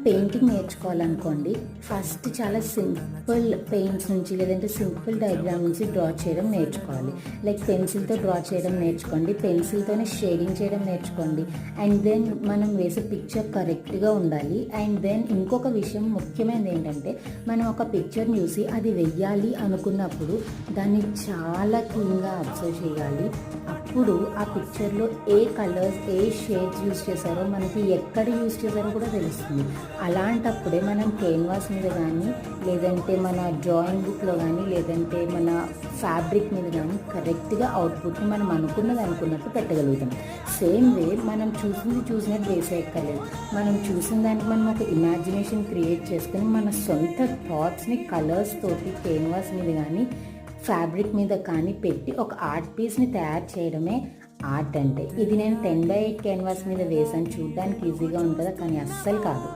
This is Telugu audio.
పెయింటింగ్ నేర్చుకోవాలనుకోండి, ఫస్ట్ చాలా సింపుల్ పెయింట్స్ నుంచి లేదంటే సింపుల్ డయాగ్రామ్ నుంచి డ్రా చేయడం నేర్చుకోవాలి. లైక్ పెన్సిల్తో డ్రా చేయడం నేర్చుకోండి, పెన్సిల్తోనే షేడింగ్ చేయడం నేర్చుకోండి. అండ్ దెన్ మనం వేసే పిక్చర్ కరెక్ట్గా ఉండాలి. అండ్ దెన్ ఇంకొక విషయం ముఖ్యమైనది ఏంటంటే, మనం ఒక పిక్చర్ని చూసి అది వెయ్యాలి అనుకున్నప్పుడు దాన్ని చాలా క్లీన్గా అబ్జర్వ్ చేయాలి. అప్పుడు ఆ పిక్చర్లో ఏ కలర్స్, ఏ షేడ్స్ యూస్ చేశారో, మనకి ఎక్కడ యూస్ చేశారో కూడా తెలుస్తుంది. అలాంటప్పుడే మనం కేన్వాస్ మీద కానీ లేదంటే మన డ్రాయింగ్ బుక్లో కానీ లేదంటే మన ఫ్యాబ్రిక్ మీద కానీ కరెక్ట్గా అవుట్పుట్ని మనం అనుకున్నట్టు పెట్టగలుగుతాం. సేమ్ వే మనం చూసినట్టు వేసేయక్కర్లేదు. మనం చూసిన దానికి మనం ఒక ఇమాజినేషన్ క్రియేట్ చేసుకొని మన సొంత థాట్స్ని కలర్స్ తోటి కేన్వాస్ మీద కానీ ఫ్యాబ్రిక్ మీద కానీ పెట్టి ఒక ఆర్ట్ పీస్ని తయారు చేయడమే ఆర్ట్ అంటే. ఇది నేను 10x8 క్యాన్వాస్ మీద వేసాను, చూడడానికి ఈజీగా ఉంటుందా, కానీ అస్సలు కాదు.